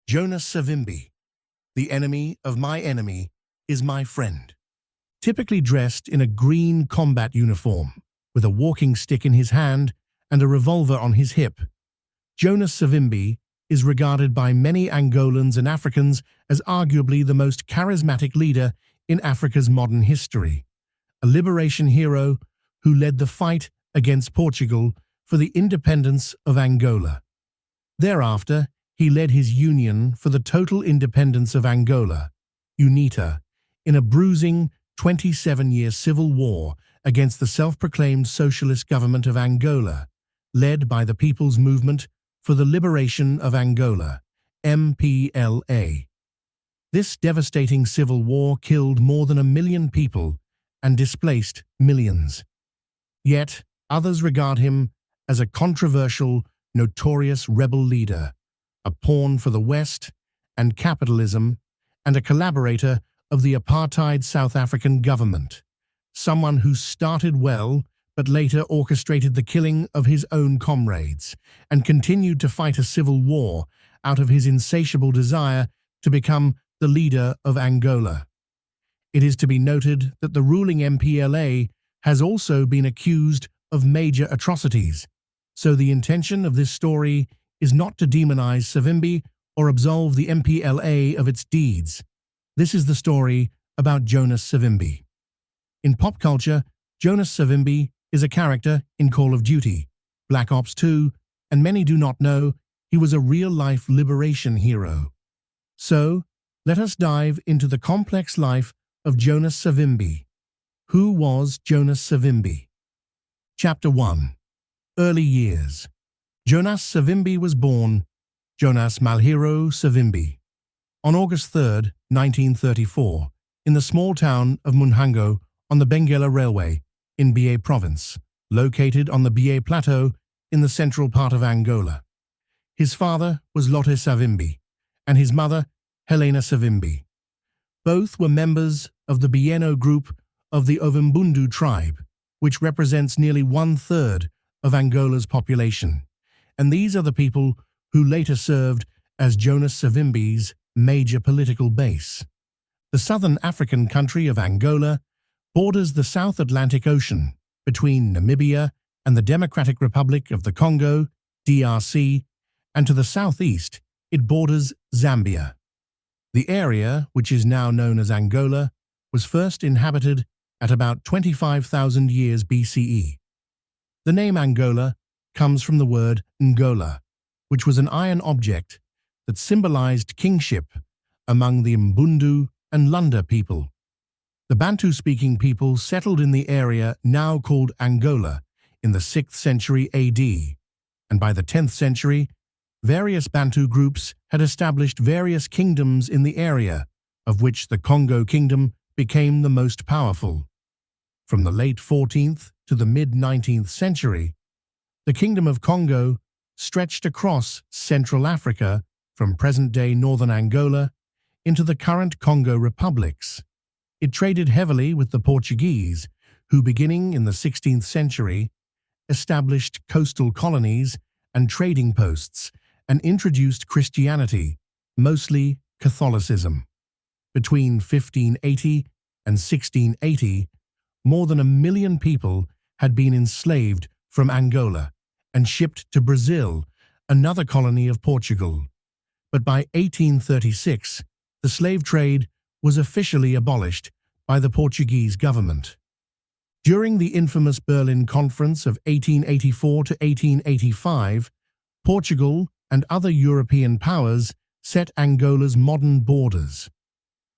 Jonas Savimbi, the enemy of my enemy, is my friend. Typically dressed in a green combat uniform, with a walking stick in his hand and a revolver on his hip, Jonas Savimbi is regarded by many Angolans and Africans as arguably the most charismatic leader in Africa's modern history, a liberation hero who led the fight against Portugal for the independence of Angola. Thereafter, he led his Union for the Total Independence of Angola, UNITA, in a bruising 27-year civil war against the self-proclaimed socialist government of Angola, led by the People's Movement for the Liberation of Angola, MPLA. This devastating civil war killed more than 1 million people and displaced millions. Yet, others regard him as a controversial, notorious rebel leader, a pawn for the West and capitalism, and a collaborator of the apartheid South African government, someone who started well but later orchestrated the killing of his own comrades and continued to fight a civil war out of his insatiable desire to become the leader of Angola. It is to be noted that the ruling MPLA has also been accused of major atrocities, so the intention of this story is not to demonize Savimbi or absolve the MPLA of its deeds. This is the story about Jonas Savimbi. In pop culture, Jonas Savimbi is a character in Call of Duty, Black Ops 2, and many do not know he was a real-life liberation hero. So, let us dive into the complex life of Jonas Savimbi. Who was Jonas Savimbi? Chapter 1. Early years. Jonas Savimbi was born Jonas Malheiro Savimbi on August 3, 1934, in the small town of Munhango on the Benguela Railway in Bié Province, located on the Bié Plateau in the central part of Angola. His father was Lotte Savimbi, and his mother, Helena Savimbi. Both were members of the Bieno group of the Ovimbundu tribe, which represents nearly 1/3 of Angola's population, and these are the people who later served as Jonas Savimbi's major political base. The southern African country of Angola borders the South Atlantic Ocean between Namibia and the Democratic Republic of the Congo, DRC, and to the southeast it borders Zambia. The area, which is now known as Angola, was first inhabited at about 25,000 years BCE. The name Angola comes from the word Ngola, which was an iron object that symbolized kingship among the Mbundu and Lunda people. The Bantu-speaking people settled in the area now called Angola in the 6th century AD, and by the 10th century, various Bantu groups had established various kingdoms in the area, of which the Congo Kingdom became the most powerful. From the late 14th to the mid-19th century, the Kingdom of Congo stretched across Central Africa from present-day northern Angola into the current Congo republics. It traded heavily with the Portuguese, who beginning in the 16th century established coastal colonies and trading posts and introduced Christianity, mostly Catholicism. Between 1580 and 1680, more than 1 million people had been enslaved from Angola and shipped to Brazil, another colony of Portugal. But by 1836, the slave trade was officially abolished by the Portuguese government. During the infamous Berlin Conference of 1884 to 1885, Portugal and other European powers set Angola's modern borders.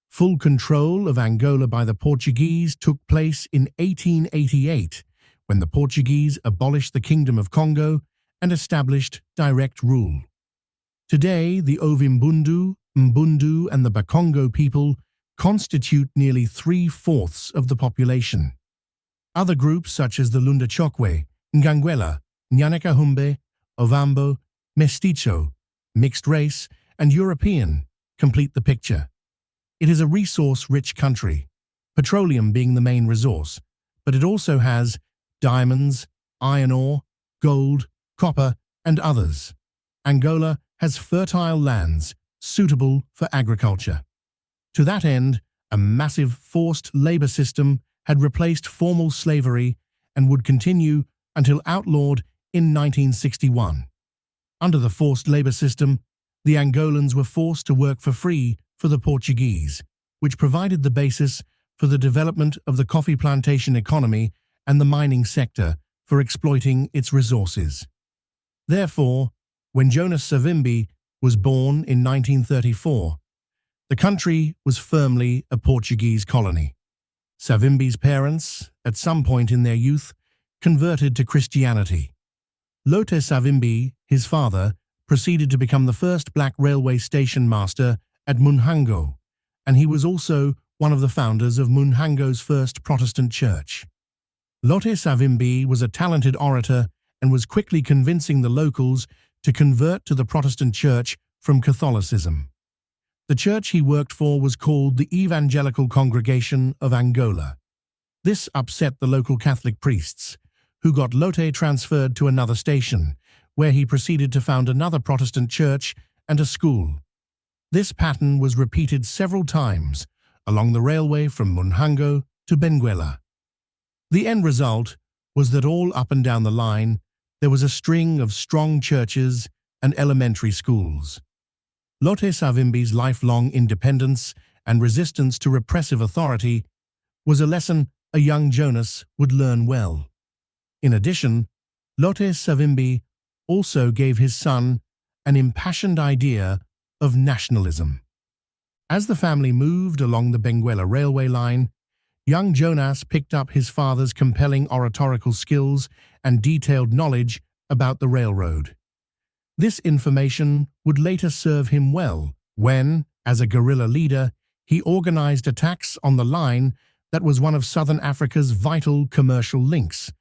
Full control of Angola by the Portuguese took place in 1888, when the Portuguese abolished the Kingdom of Congo and established direct rule. Today, the Ovimbundu, Mbundu, and the Bakongo people constitute nearly 3/4 of the population. Other groups such as the Lunda Chokwe, Ngangwela, Nyanakahumbe, Ovambo, Mestizo, mixed race, and European complete the picture. It is a resource-rich country, petroleum being the main resource, but it also has diamonds, iron ore, gold, copper, and others. Angola has fertile lands suitable for agriculture. To that end, a massive forced labor system had replaced formal slavery and would continue until outlawed in 1961. Under the forced labor system, the Angolans were forced to work for free for the Portuguese, which provided the basis for the development of the coffee plantation economy and the mining sector for exploiting its resources. Therefore, when Jonas Savimbi was born in 1934, the country was firmly a Portuguese colony. Savimbi's parents, at some point in their youth, converted to Christianity. Lote Savimbi, his father, proceeded to become the first black railway station master at Munhango, and he was also one of the founders of Munhango's first Protestant church. Lote Savimbi was a talented orator and was quickly convincing the locals to convert to the Protestant church from Catholicism. The church he worked for was called the Evangelical Congregation of Angola. This upset the local Catholic priests, who got Lote transferred to another station, where he proceeded to found another Protestant church and a school. This pattern was repeated several times along the railway from Munhango to Benguela. The end result was that all up and down the line, there was a string of strong churches and elementary schools. Lote Savimbi's lifelong independence and resistance to repressive authority was a lesson a young Jonas would learn well. In addition, Lote Savimbi also gave his son an impassioned idea of nationalism. As the family moved along the Benguela railway line, young Jonas picked up his father's compelling oratorical skills and detailed knowledge about the railroad. This information would later serve him well when, as a guerrilla leader, he organized attacks on the line that was one of Southern Africa's vital commercial links,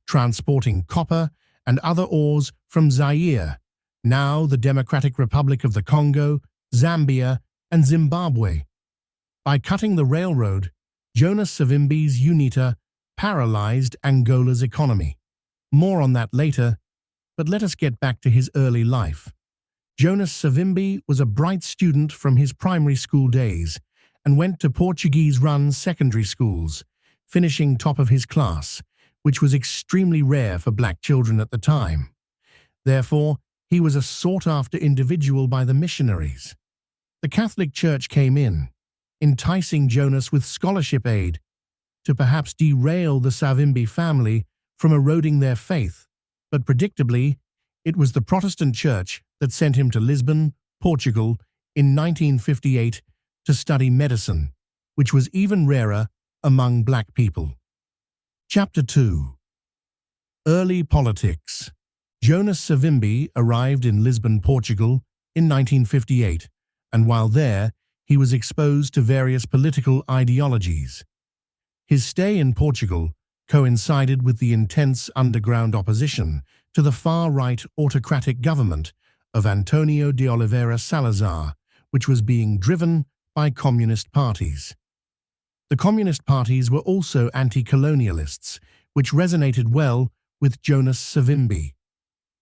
transporting copper and other ores from Zaire, now the Democratic Republic of the Congo, Zambia, and Zimbabwe. By cutting the railroad, Jonas Savimbi's UNITA paralyzed Angola's economy. More on that later, but let us get back to his early life. Jonas Savimbi was a bright student from his primary school days and went to Portuguese-run secondary schools, finishing top of his class, which was extremely rare for black children at the time. Therefore, he was a sought-after individual by the missionaries. The Catholic Church came in, enticing Jonas with scholarship aid to perhaps derail the Savimbi family from eroding their faith, but predictably, it was the Protestant Church that sent him to Lisbon, Portugal, in 1958 to study medicine, which was even rarer among black people. Chapter 2. Early Politics. Jonas Savimbi arrived in Lisbon, Portugal, in 1958, and while there, he was exposed to various political ideologies. His stay in Portugal coincided with the intense underground opposition to the far-right autocratic government of Antonio de Oliveira Salazar, which was being driven by communist parties. The communist parties were also anti-colonialists, which resonated well with Jonas Savimbi.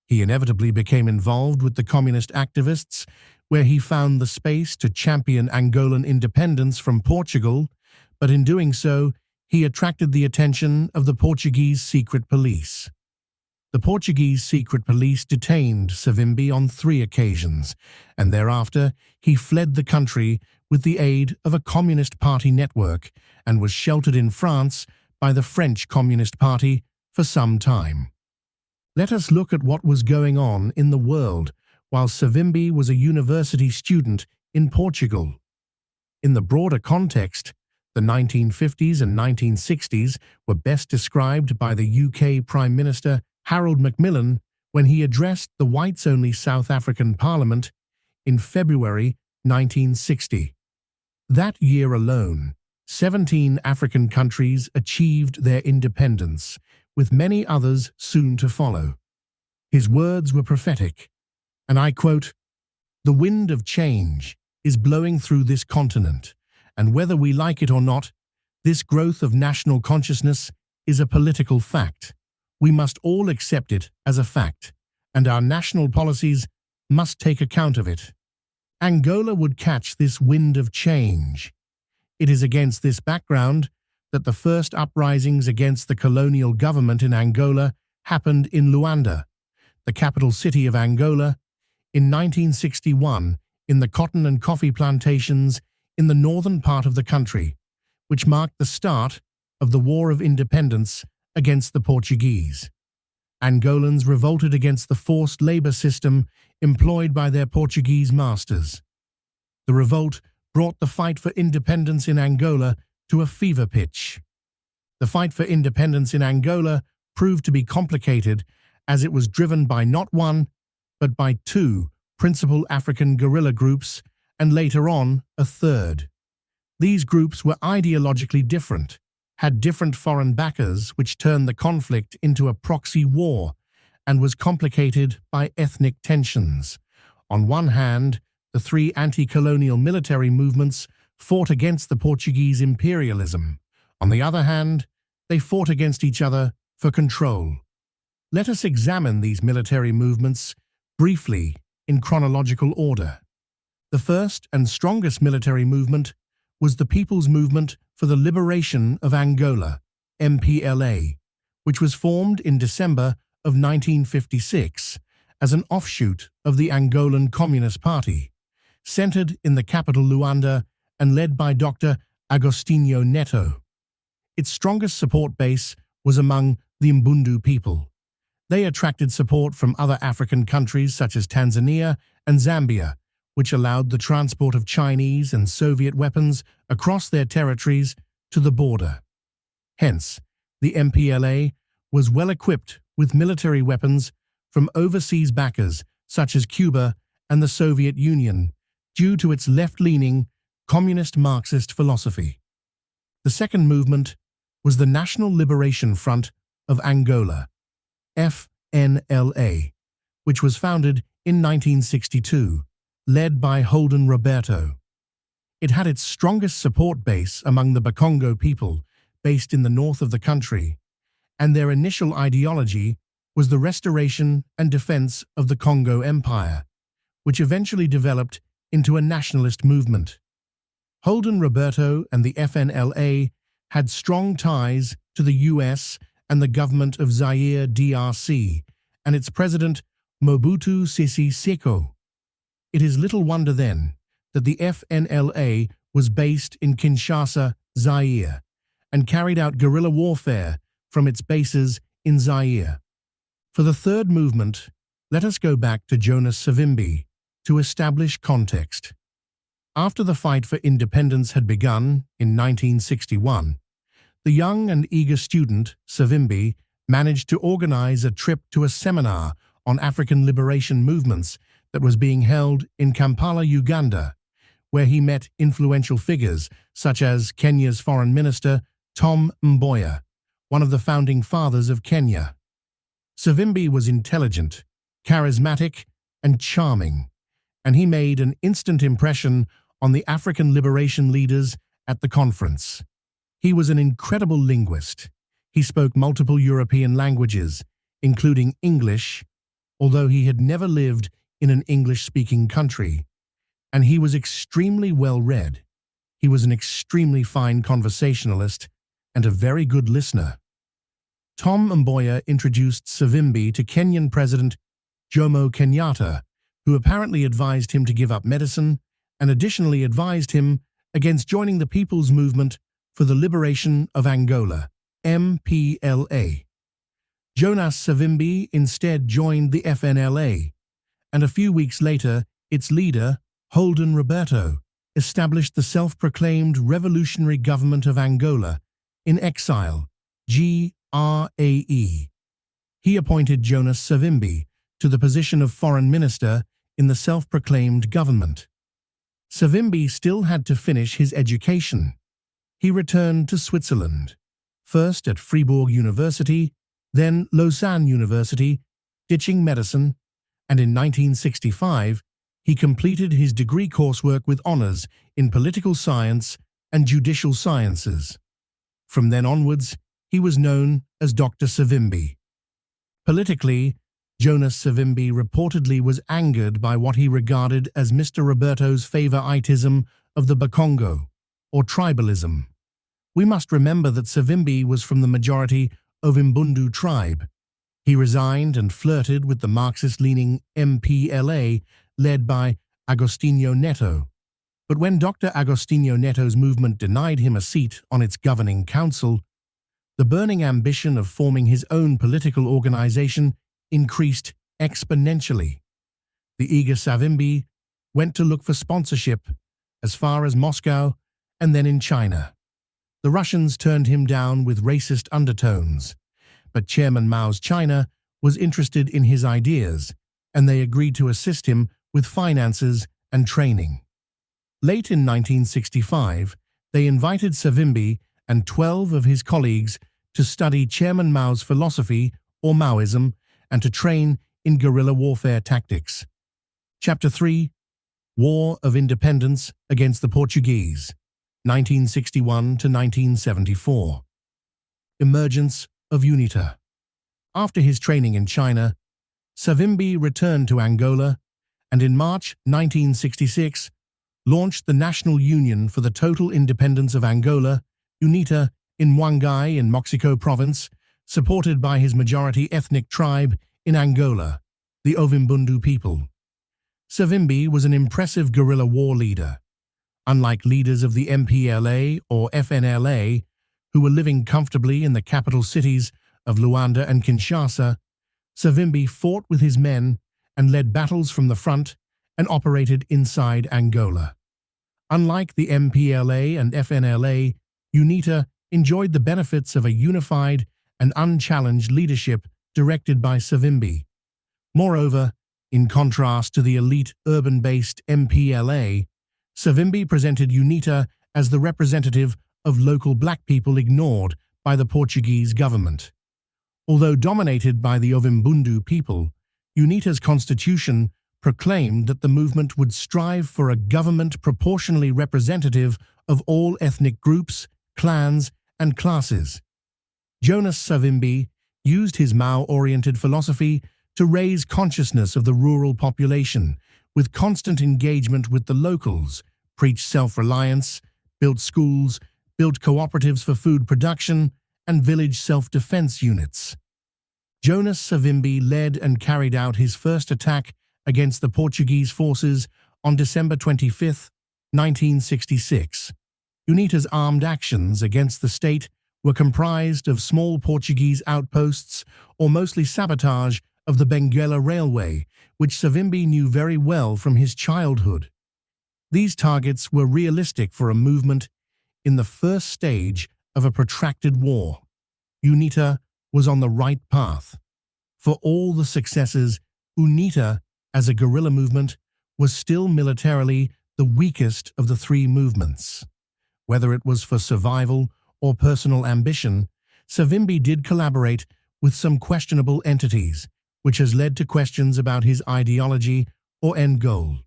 He inevitably became involved with the communist activists, where he found the space to champion Angolan independence from Portugal, but in doing so, he attracted the attention of the Portuguese secret police. The Portuguese secret police detained Savimbi on 3 occasions, and thereafter he fled the country with the aid of a Communist Party network and was sheltered in France by the French Communist Party for some time. Let us look at what was going on in the world while Savimbi was a university student in Portugal. In the broader context, the 1950s and 1960s were best described by the UK Prime Minister Harold Macmillan when he addressed the whites-only South African Parliament in February 1960. That year alone, 17 African countries achieved their independence, with many others soon to follow. His words were prophetic, and I quote, "The wind of change is blowing through this continent, and whether we like it or not, this growth of national consciousness is a political fact. We must all accept it as a fact, and our national policies must take account of it." Angola would catch this wind of change. It is against this background that the first uprisings against the colonial government in Angola happened in Luanda, the capital city of Angola, in 1961, in the cotton and coffee plantations in the northern part of the country, which marked the start of the War of Independence against the Portuguese. Angolans revolted against the forced labor system employed by their Portuguese masters. The revolt brought the fight for independence in Angola to a fever pitch. The fight for independence in Angola proved to be complicated as it was driven by not one, but by two principal African guerrilla groups and later on a third. These groups were ideologically different, had different foreign backers, which turned the conflict into a proxy war and was complicated by ethnic tensions. On one hand, the three anti-colonial military movements fought against the Portuguese imperialism. On the other hand, they fought against each other for control. Let us examine these military movements briefly in chronological order. The first and strongest military movement was the People's Movement for the Liberation of Angola, MPLA, which was formed in December of 1956 as an offshoot of the Angolan Communist Party, centered in the capital Luanda and led by Dr. Agostinho Neto. Its strongest support base was among the Mbundu people. They attracted support from other African countries such as Tanzania and Zambia, which allowed the transport of Chinese and Soviet weapons across their territories to the border. Hence, the MPLA was well equipped with military weapons from overseas backers such as Cuba and the Soviet Union, due to its left-leaning, communist Marxist philosophy. The second movement was the National Liberation Front of Angola, FNLA, which was founded in 1962, led by Holden Roberto. It had its strongest support base among the Bakongo people, based in the north of the country, and their initial ideology was the restoration and defense of the Congo Empire, which eventually developed into a nationalist movement. Holden Roberto and the FNLA had strong ties to the US and the government of Zaire DRC and its president Mobutu Sese Seko. It is little wonder then that the FNLA was based in Kinshasa, Zaire, and carried out guerrilla warfare from its bases in Zaire. For the third movement, let us go back to Jonas Savimbi to establish context. After the fight for independence had begun in 1961, the young and eager student, Savimbi, managed to organize a trip to a seminar on African liberation movements that was being held in Kampala, Uganda, where he met influential figures such as Kenya's Foreign Minister Tom Mboya, one of the founding fathers of Kenya. Savimbi was intelligent, charismatic, and charming, and he made an instant impression on the African liberation leaders at the conference. He was an incredible linguist. He spoke multiple European languages, including English, although he had never lived in an English-speaking country, and he was extremely well-read. He was an extremely fine conversationalist and a very good listener. Tom Mboya introduced Savimbi to Kenyan President Jomo Kenyatta, who apparently advised him to give up medicine and additionally advised him against joining the People's Movement for the Liberation of Angola, MPLA. Jonas Savimbi instead joined the FNLA, and a few weeks later, its leader, Holden Roberto, established the self-proclaimed Revolutionary Government of Angola in Exile, GRAE. He appointed Jonas Savimbi to the position of Foreign Minister in the self-proclaimed government. Savimbi still had to finish his education. He returned to Switzerland, first at Fribourg University, then Lausanne University, ditching medicine, and in 1965, he completed his degree coursework with honors in political science and judicial sciences. From then onwards, he was known as Dr. Savimbi. Politically, Jonas Savimbi reportedly was angered by what he regarded as Mr. Roberto's favoritism of the Bakongo, or tribalism. We must remember that Savimbi was from the majority Ovimbundu tribe. He resigned and flirted with the Marxist-leaning MPLA led by Agostinho Neto. But when Dr. Agostinho Neto's movement denied him a seat on its governing council, the burning ambition of forming his own political organization increased exponentially. The eager Savimbi went to look for sponsorship as far as Moscow and then in China. The Russians turned him down with racist undertones, but Chairman Mao's China was interested in his ideas, and they agreed to assist him with finances and training. Late in 1965, they invited Savimbi and 12 of his colleagues to study Chairman Mao's philosophy, or Maoism, and to train in guerrilla warfare tactics. Chapter 3: War of Independence against the Portuguese, 1961 to 1974. Emergence of UNITA. After his training in China, Savimbi returned to Angola and in March 1966 launched the National Union for the Total Independence of Angola, UNITA, in Mwangai in Moxico Province, supported by his majority ethnic tribe in Angola, the Ovimbundu people. Savimbi was an impressive guerrilla war leader. Unlike leaders of the MPLA or FNLA, who were living comfortably in the capital cities of Luanda and Kinshasa, Savimbi fought with his men and led battles from the front and operated inside Angola. Unlike the MPLA and FNLA, UNITA enjoyed the benefits of a unified and unchallenged leadership directed by Savimbi. Moreover, in contrast to the elite urban-based MPLA, Savimbi presented UNITA as the representative of local black people ignored by the Portuguese government. Although dominated by the Ovimbundu people, UNITA's constitution proclaimed that the movement would strive for a government proportionally representative of all ethnic groups, clans, and classes. Jonas Savimbi used his Mao-oriented philosophy to raise consciousness of the rural population, with constant engagement with the locals, preached self-reliance, built schools, built cooperatives for food production, and village self-defense units. Jonas Savimbi led and carried out his first attack against the Portuguese forces on December 25, 1966. UNITA's armed actions against the state were comprised of small Portuguese outposts or mostly sabotage of the Benguela Railway, which Savimbi knew very well from his childhood. These targets were realistic for a movement in the first stage of a protracted war. UNITA was on the right path. For all the successes, UNITA, as a guerrilla movement, was still militarily the weakest of the three movements. Whether it was for survival or personal ambition, Savimbi did collaborate with some questionable entities, which has led to questions about his ideology or end goal.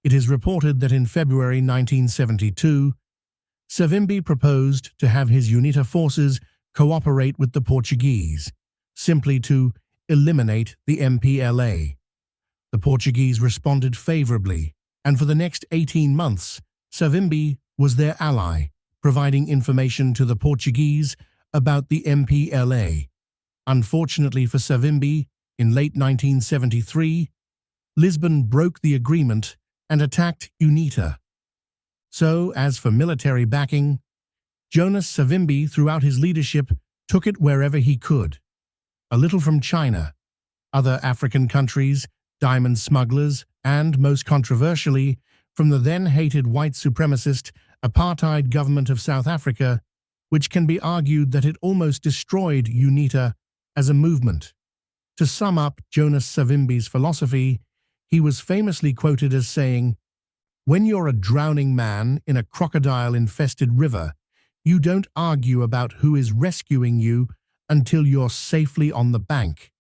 It is reported that in February 1972, Savimbi proposed to have his UNITA forces cooperate with the Portuguese, simply to eliminate the MPLA. The Portuguese responded favorably, and for the next 18 months, Savimbi was their ally, providing information to the Portuguese about the MPLA. Unfortunately for Savimbi, in late 1973, Lisbon broke the agreement and attacked UNITA. So, as for military backing, Jonas Savimbi, throughout his leadership, took it wherever he could. A little from China, other African countries, diamond smugglers, and, most controversially, from the then-hated white supremacist apartheid government of South Africa, which can be argued that it almost destroyed UNITA as a movement. To sum up Jonas Savimbi's philosophy, he was famously quoted as saying, "When you're a drowning man in a crocodile-infested river, you don't argue about who is rescuing you until you're safely on the bank."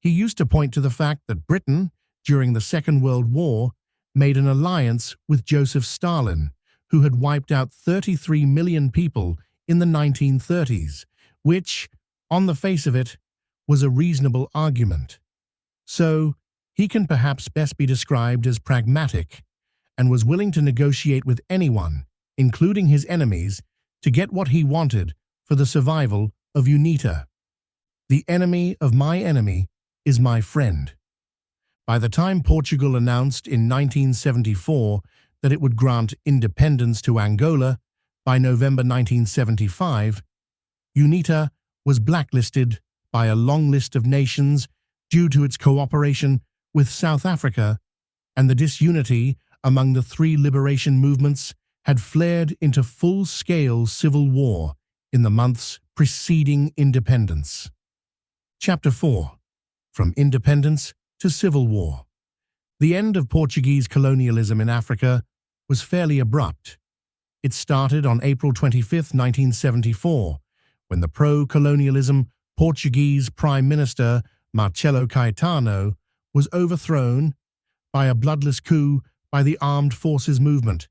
He used to point to the fact that Britain, during the Second World War, made an alliance with Joseph Stalin, who had wiped out 33 million people in the 1930s, which, on the face of it, was a reasonable argument. So, he can perhaps best be described as pragmatic and was willing to negotiate with anyone, including his enemies, to get what he wanted for the survival of UNITA. The enemy of my enemy is my friend. By the time Portugal announced in 1974 that it would grant independence to Angola, by November 1975, UNITA was blacklisted by a long list of nations due to its cooperation with South Africa, and the disunity among the three liberation movements had flared into full-scale civil war in the months preceding independence. Chapter 4. From Independence to Civil War. The end of Portuguese colonialism in Africa was fairly abrupt. It started on April 25, 1974, when the pro-colonialism Portuguese Prime Minister Marcelo Caetano was overthrown by a bloodless coup by the Armed Forces Movement,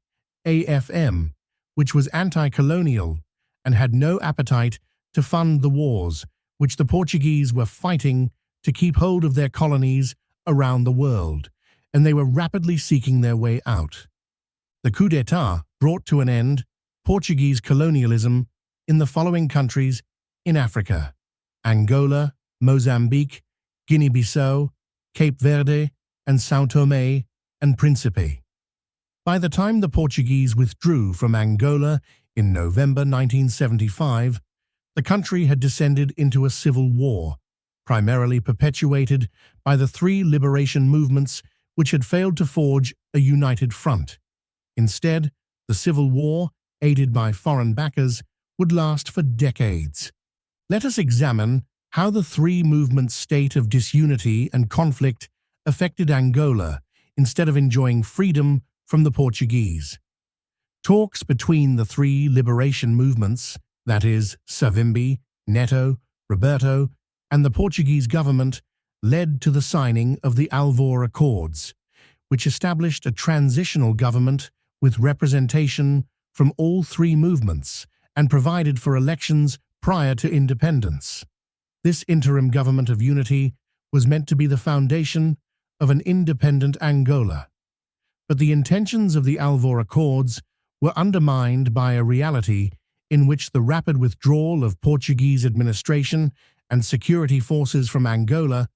AFM, which was anti-colonial and had no appetite to fund the wars which the Portuguese were fighting to keep hold of their colonies around the world, and they were rapidly seeking their way out. The coup d'etat brought to an end Portuguese colonialism in the following countries in Africa: Angola, Mozambique, Guinea-Bissau, Cape Verde, and São Tomé and Príncipe. By the time the Portuguese withdrew from Angola in November 1975, the country had descended into a civil war, primarily perpetuated by the three liberation movements which had failed to forge a united front. Instead, the civil war, aided by foreign backers, would last for decades. Let us examine how the three movements' state of disunity and conflict affected Angola instead of enjoying freedom from the Portuguese. Talks between the three liberation movements, that is, Savimbi, Neto, Roberto, and the Portuguese government, led to the signing of the Alvor Accords, which established a transitional government with representation from all three movements and provided for elections prior to independence. This interim government of unity was meant to be the foundation of an independent Angola. But the intentions of the Alvor Accords were undermined by a reality in which the rapid withdrawal of Portuguese administration and security forces from Angola,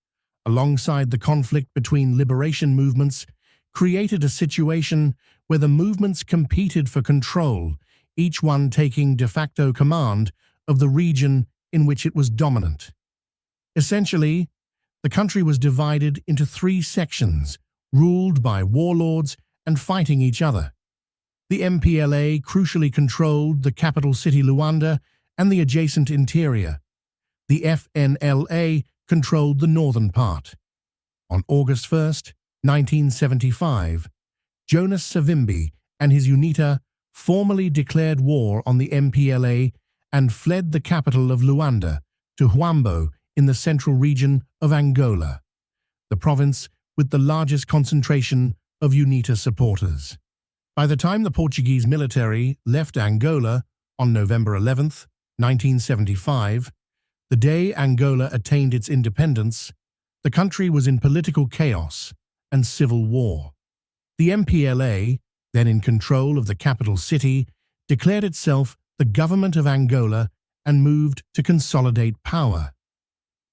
alongside the conflict between liberation movements, created a situation where the movements competed for control, each one taking de facto command of the region in which it was dominant. Essentially, the country was divided into three sections, ruled by warlords and fighting each other. The MPLA crucially controlled the capital city Luanda and the adjacent interior. The FNLA controlled the northern part. On August 1, 1975, Jonas Savimbi and his UNITA formally declared war on the MPLA and fled the capital of Luanda to Huambo in the central region of Angola, the province with the largest concentration of UNITA supporters. By the time the Portuguese military left Angola on November 11, 1975, the day Angola attained its independence, the country was in political chaos and civil war. The MPLA, then in control of the capital city, declared itself the government of Angola and moved to consolidate power.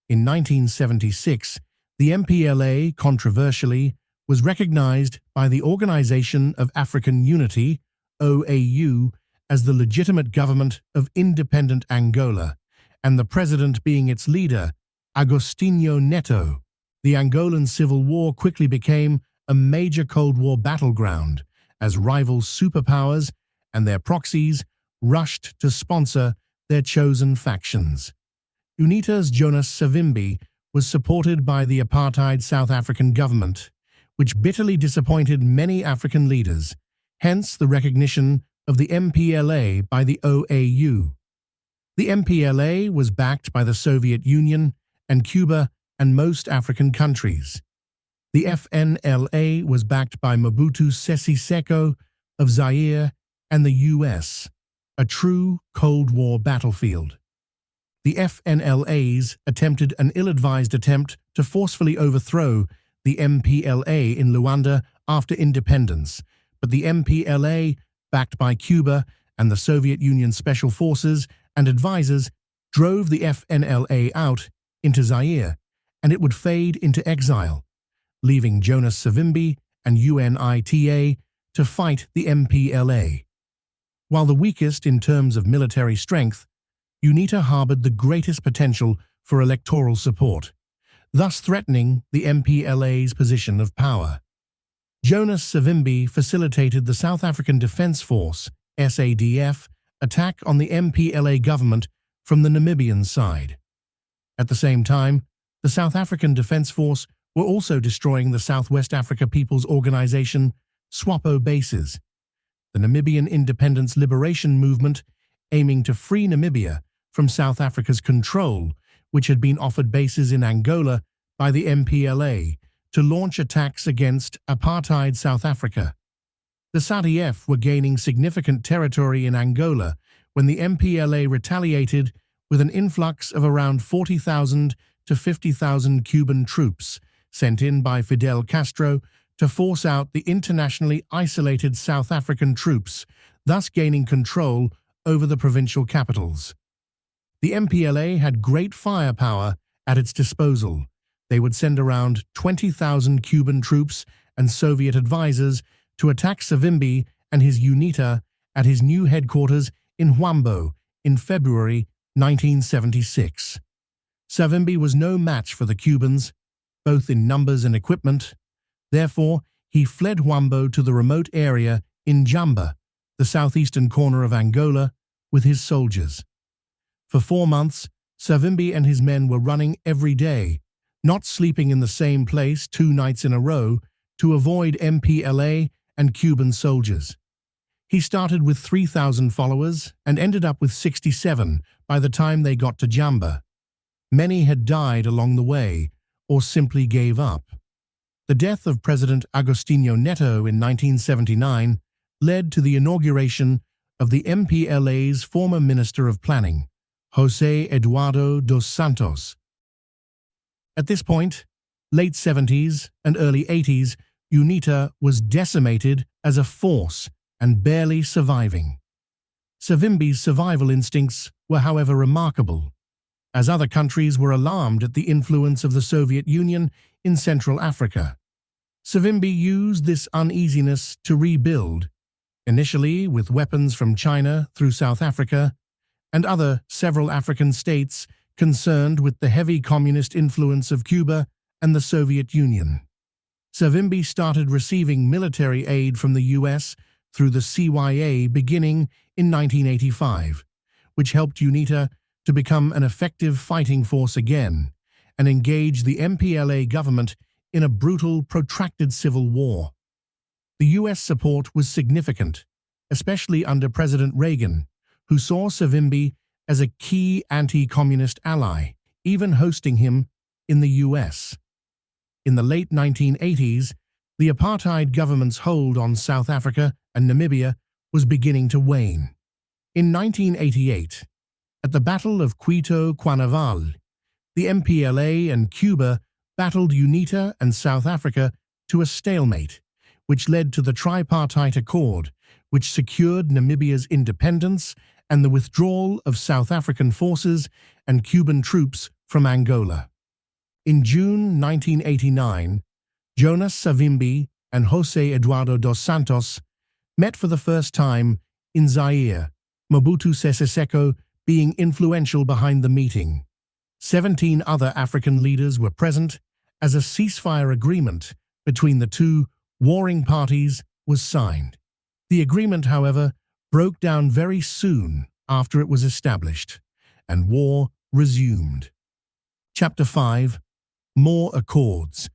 In 1976, the MPLA, controversially, was recognized by the Organization of African Unity, OAU, as the legitimate government of independent Angola, and the president being its leader, Agostinho Neto. The Angolan Civil War quickly became a major Cold War battleground as rival superpowers and their proxies rushed to sponsor their chosen factions. UNITA's Jonas Savimbi was supported by the apartheid South African government, which bitterly disappointed many African leaders, hence the recognition of the MPLA by the OAU. The MPLA was backed by the Soviet Union and Cuba and most African countries. The FNLA was backed by Mobutu Sese Seko of Zaire and the US, a true Cold War battlefield. The FNLA's attempted an ill-advised attempt to forcefully overthrow the MPLA in Luanda after independence, but the MPLA, backed by Cuba and the Soviet Union Special Forces and advisors, drove the FNLA out into Zaire, and it would fade into exile, leaving Jonas Savimbi and UNITA to fight the MPLA. While the weakest in terms of military strength, UNITA harbored the greatest potential for electoral support, thus threatening the MPLA's position of power. Jonas Savimbi facilitated the South African Defence Force, SADF, attack on the MPLA government from the Namibian side. At the same time, the South African Defence Force were also destroying the Southwest Africa People's Organisation, SWAPO bases. The Namibian Independence Liberation Movement, aiming to free Namibia from South Africa's control, which had been offered bases in Angola by the MPLA to launch attacks against apartheid South Africa. The SADF were gaining significant territory in Angola when the MPLA retaliated with an influx of around 40,000 to 50,000 Cuban troops sent in by Fidel Castro to force out the internationally isolated South African troops, thus gaining control over the provincial capitals. The MPLA had great firepower at its disposal. They would send around 20,000 Cuban troops and Soviet advisors to attack Savimbi and his UNITA at his new headquarters in Huambo in February 1976. Savimbi was no match for the Cubans, both in numbers and equipment. Therefore, he fled Huambo to the remote area in Jamba, the southeastern corner of Angola, with his soldiers. For 4 months, Savimbi and his men were running every day, not sleeping in the same place 2 nights in a row to avoid MPLA and Cuban soldiers. He started with 3,000 followers and ended up with 67 by the time they got to Jamba. Many had died along the way or simply gave up. The death of President Agostinho Neto in 1979 led to the inauguration of the MPLA's former Minister of Planning, José Eduardo dos Santos. At this point, late 70s and early 80s, UNITA was decimated as a force and barely surviving. Savimbi's survival instincts were, however, remarkable, as other countries were alarmed at the influence of the Soviet Union in Central Africa. Savimbi used this uneasiness to rebuild, initially with weapons from China through South Africa and several African states concerned with the heavy communist influence of Cuba and the Soviet Union. Savimbi started receiving military aid from the US through the CYA beginning in 1985, which helped UNITA to become an effective fighting force again and engage the MPLA government in a brutal, protracted civil war. The US support was significant, especially under President Reagan, who saw Savimbi as a key anti-communist ally, even hosting him in the US. In the late 1980s, the apartheid government's hold on South Africa and Namibia was beginning to wane. In 1988, at the Battle of Quito Cuanavale, the MPLA and Cuba battled UNITA and South Africa to a stalemate, which led to the Tripartite Accord, which secured Namibia's independence and the withdrawal of South African forces and Cuban troops from Angola. In June 1989, Jonas Savimbi and José Eduardo dos Santos met for the first time in Zaire, Mobutu Sese Seko being influential behind the meeting. 17 other African leaders were present as a ceasefire agreement between the two warring parties was signed. The agreement, however, broke down very soon after it was established, and war resumed. Chapter 5. More Accords.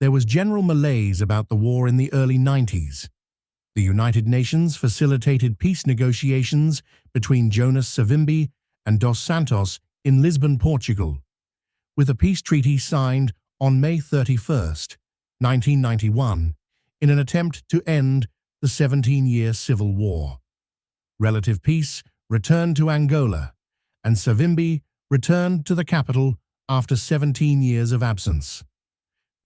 There was general malaise about the war in the early 90s. The United Nations facilitated peace negotiations between Jonas Savimbi and dos Santos in Lisbon, Portugal, with a peace treaty signed on May 31, 1991, in an attempt to end the 17-year civil war. Relative peace returned to Angola, and Savimbi returned to the capital, after 17 years of absence.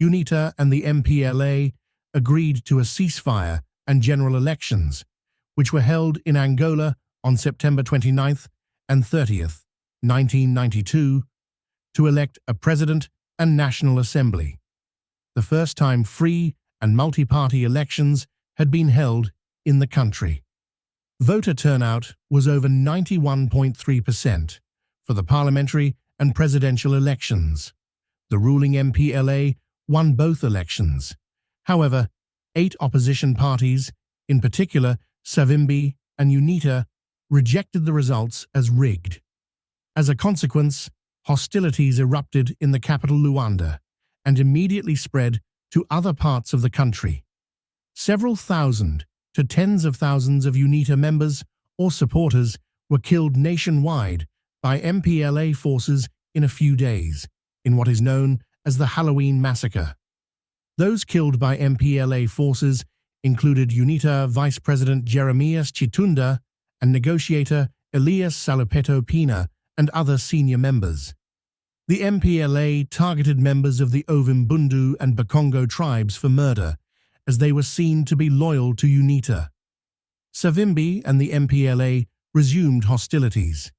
UNITA and the MPLA agreed to a ceasefire and general elections, which were held in Angola on September 29th and 30th, 1992, to elect a president and National Assembly. The first time free and multi-party elections had been held in the country. Voter turnout was over 91.3% for the parliamentary and presidential elections. The ruling MPLA won both elections. However, 8 opposition parties, in particular Savimbi and UNITA, rejected the results as rigged. As a consequence, hostilities erupted in the capital Luanda and immediately spread to other parts of the country. Several thousand to tens of thousands of UNITA members or supporters were killed nationwide by MPLA forces in a few days, in what is known as the Halloween Massacre. Those killed by MPLA forces included UNITA Vice President Jeremias Chitunda and negotiator Elias Salopeto Pina and other senior members. The MPLA targeted members of the Ovimbundu and Bakongo tribes for murder, as they were seen to be loyal to UNITA. Savimbi and the MPLA resumed hostilities.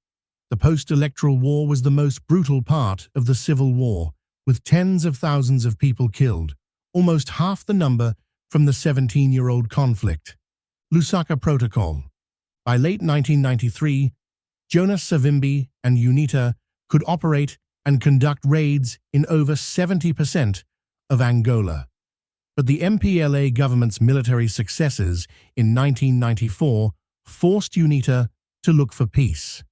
The post-electoral war was the most brutal part of the civil war, with tens of thousands of people killed, almost half the number from the 17-year-old conflict. Lusaka Protocol. By late 1993, Jonas Savimbi and UNITA could operate and conduct raids in over 70% of Angola. But the MPLA government's military successes in 1994 forced UNITA to look for peace.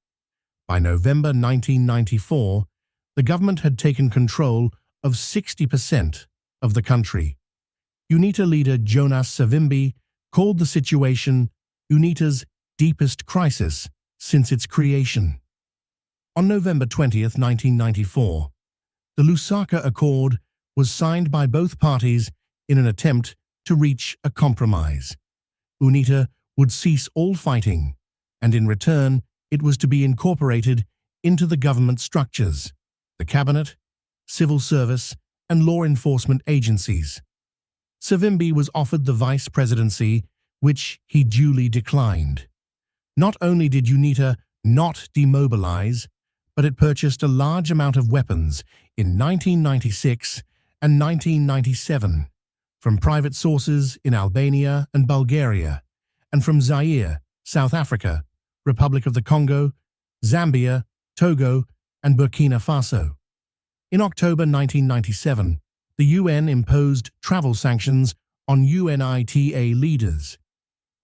By November 1994, the government had taken control of 60% of the country. UNITA leader Jonas Savimbi called the situation UNITA's deepest crisis since its creation. On November 20, 1994, the Lusaka Accord was signed by both parties in an attempt to reach a compromise. UNITA would cease all fighting, and in return, it was to be incorporated into the government structures, the cabinet, civil service, and law enforcement agencies. Savimbi was offered the vice presidency, which he duly declined. Not only did UNITA not demobilize, but it purchased a large amount of weapons in 1996 and 1997 from private sources in Albania and Bulgaria, and from Zaire, South Africa, Republic of the Congo, Zambia, Togo, and Burkina Faso. In October 1997, the UN imposed travel sanctions on UNITA leaders.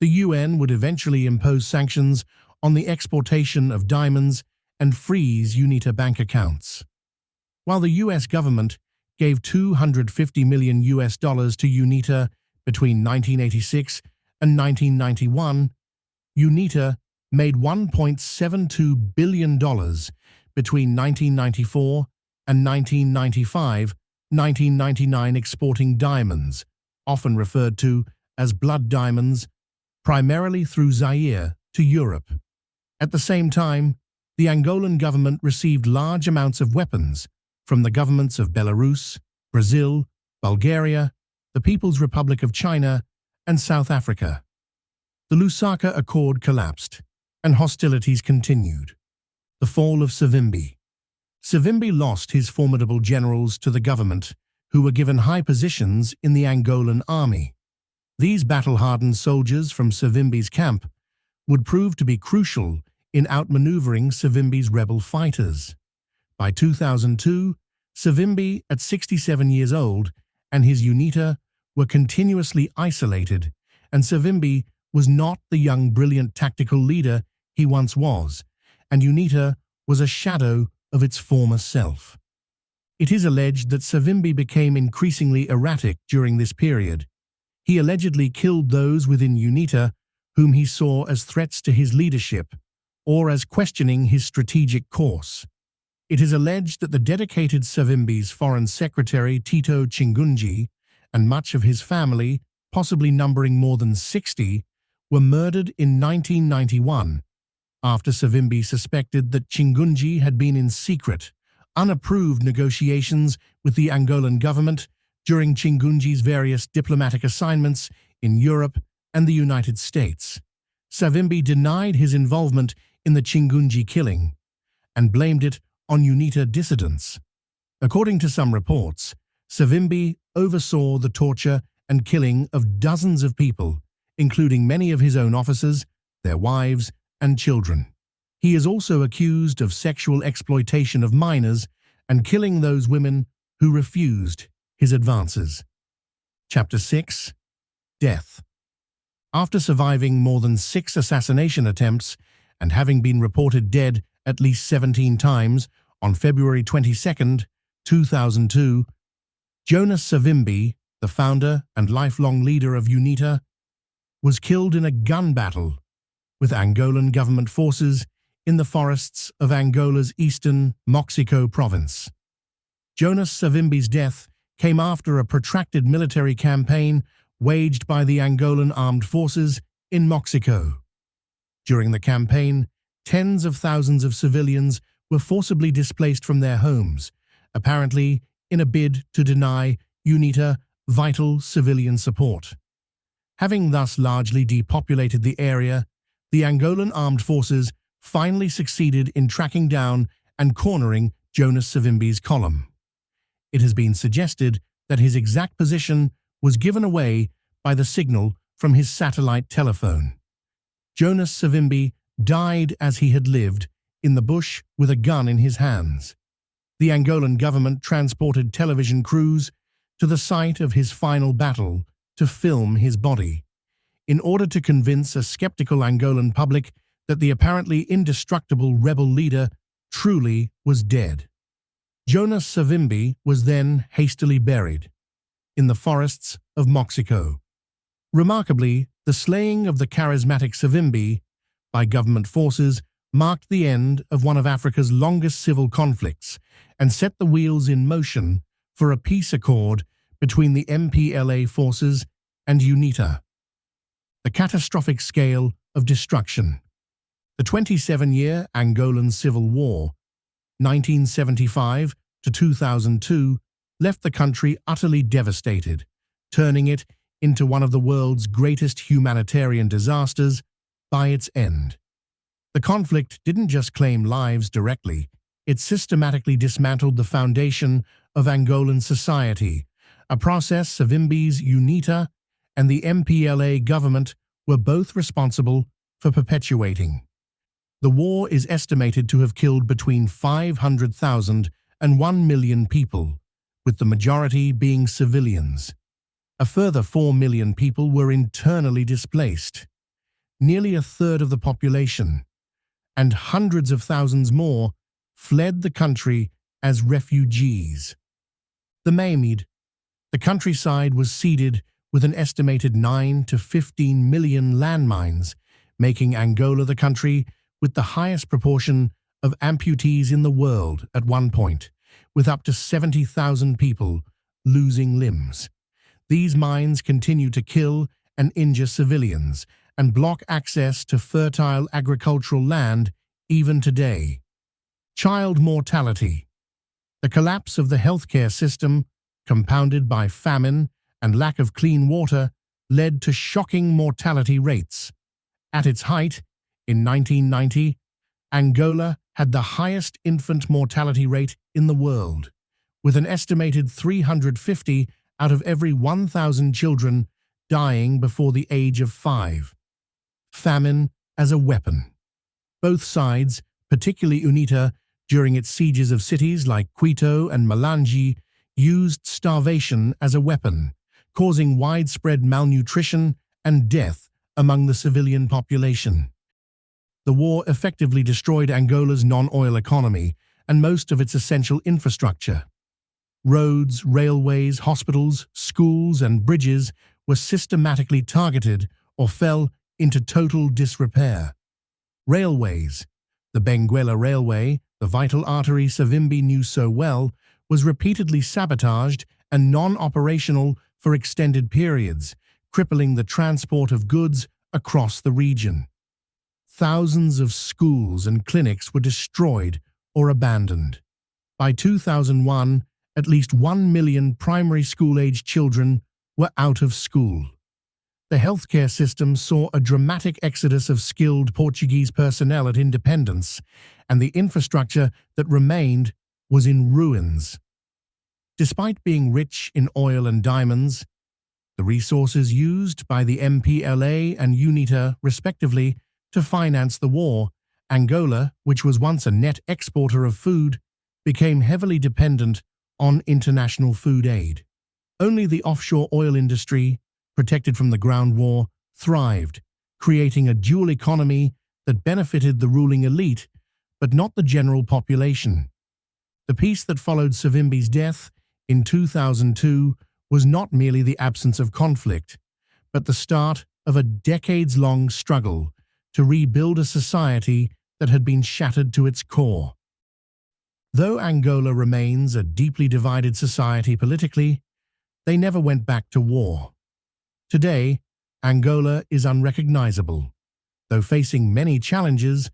The UN would eventually impose sanctions on the exportation of diamonds and freeze UNITA bank accounts. While the US government gave $250 million to UNITA between 1986 and 1991, UNITA made $1.72 billion between 1994 and 1995-1999 exporting diamonds, often referred to as blood diamonds, primarily through Zaire to Europe. At the same time, the Angolan government received large amounts of weapons from the governments of Belarus, Brazil, Bulgaria, the People's Republic of China, and South Africa. The Lusaka Accord collapsed, and hostilities continued. The fall of Savimbi. Savimbi lost his formidable generals to the government, who were given high positions in the Angolan army. These battle-hardened soldiers from Savimbi's camp would prove to be crucial in outmaneuvering Savimbi's rebel fighters. By 2002, Savimbi, at 67 years old, and his UNITA were continuously isolated, and Savimbi was not the young, brilliant tactical leader he once was, and UNITA was a shadow of its former self. It is alleged that Savimbi became increasingly erratic during this period. He allegedly killed those within UNITA whom he saw as threats to his leadership or as questioning his strategic course. It is alleged that the dedicated Savimbi's foreign secretary Tito Chingunji and much of his family, possibly numbering more than 60, were murdered in 1991 after Savimbi suspected that Chingunji had been in secret unapproved negotiations with the Angolan government during Chingunji's various diplomatic assignments in Europe and the United States. Savimbi denied his involvement in the Chingunji killing and blamed it on UNITA dissidents. According to some reports, Savimbi oversaw the torture and killing of dozens of people, including many of his own officers, their wives, and children. He is also accused of sexual exploitation of minors and killing those women who refused his advances. Chapter 6. Death. After surviving more than 6 assassination attempts and having been reported dead at least 17 times, on February 22, 2002, Jonas Savimbi, the founder and lifelong leader of UNITA, was killed in a gun battle with Angolan government forces in the forests of Angola's eastern Moxico province. Jonas Savimbi's death came after a protracted military campaign waged by the Angolan armed forces in Moxico. During the campaign, tens of thousands of civilians were forcibly displaced from their homes, apparently in a bid to deny UNITA vital civilian support. Having thus largely depopulated the area, the Angolan armed forces finally succeeded in tracking down and cornering Jonas Savimbi's column. It has been suggested that his exact position was given away by the signal from his satellite telephone. Jonas Savimbi died as he had lived, in the bush with a gun in his hands. The Angolan government transported television crews to the site of his final battle to film his body, in order to convince a skeptical Angolan public that the apparently indestructible rebel leader truly was dead. Jonas Savimbi was then hastily buried in the forests of Moxico. Remarkably, the slaying of the charismatic Savimbi by government forces marked the end of one of Africa's longest civil conflicts and set the wheels in motion for a peace accord between the MPLA forces and UNITA. The catastrophic scale of destruction. The 27-year Angolan Civil War, 1975 to 2002, left the country utterly devastated, turning it into one of the world's greatest humanitarian disasters by its end. The conflict didn't just claim lives directly, it systematically dismantled the foundation of Angolan society, a process Savimbi's UNITA and the MPLA government were both responsible for perpetuating. The war is estimated to have killed between 500,000 and 1 million people, with the majority being civilians. A further 4 million people were internally displaced, nearly a third of the population, and hundreds of thousands more fled the country as refugees. The Maimid, the countryside, was seeded with an estimated 9 to 15 million landmines, making Angola the country with the highest proportion of amputees in the world at one point, with up to 70,000 people losing limbs. These mines continue to kill and injure civilians and block access to fertile agricultural land even today. Child mortality. The collapse of the healthcare system, compounded by famine and lack of clean water, led to shocking mortality rates. At its height, in 1990, Angola had the highest infant mortality rate in the world, with an estimated 350 out of every 1,000 children dying before the age of 5. Famine as a weapon. Both sides, particularly UNITA, during its sieges of cities like Quito and Malanje, used starvation as a weapon, causing widespread malnutrition and death among the civilian population. The war effectively destroyed Angola's non-oil economy and most of its essential infrastructure. Roads, railways, hospitals, schools, and bridges were systematically targeted or fell into total disrepair. Railways. The Benguela Railway, the vital artery Savimbi knew so well, was repeatedly sabotaged and non-operational for extended periods, crippling the transport of goods across the region. Thousands of schools and clinics were destroyed or abandoned. By 2001, at least 1 million primary school-aged children were out of school. The healthcare system saw a dramatic exodus of skilled Portuguese personnel at independence, and the infrastructure that remained was in ruins. Despite being rich in oil and diamonds, the resources used by the MPLA and UNITA, respectively, to finance the war, Angola, which was once a net exporter of food, became heavily dependent on international food aid. Only the offshore oil industry, protected from the ground war, thrived, creating a dual economy that benefited the ruling elite, but not the general population. The peace that followed Savimbi's death in 2002 was not merely the absence of conflict, but the start of a decades-long struggle to rebuild a society that had been shattered to its core. Though Angola remains a deeply divided society politically, they never went back to war. Today, Angola is unrecognizable. Though facing many challenges,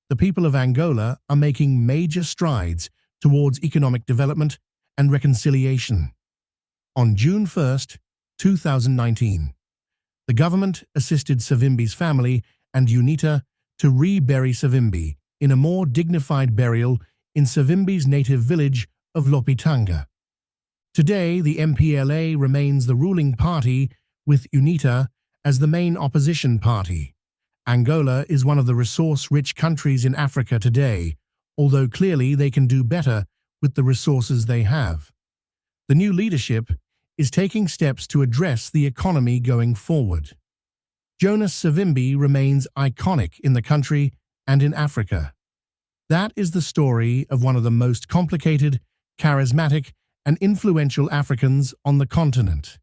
the people of Angola are making major strides towards economic development and reconciliation. On June 1, 2019, the government assisted Savimbi's family and UNITA to rebury Savimbi in a more dignified burial in Savimbi's native village of Lopitanga. Today, the MPLA remains the ruling party, with UNITA as the main opposition party. Angola is one of the resource-rich countries in Africa today, although clearly they can do better with the resources they have. The new leadership is taking steps to address the economy going forward. Jonas Savimbi remains iconic in the country and in Africa. That is the story of one of the most complicated, charismatic, and influential Africans on the continent.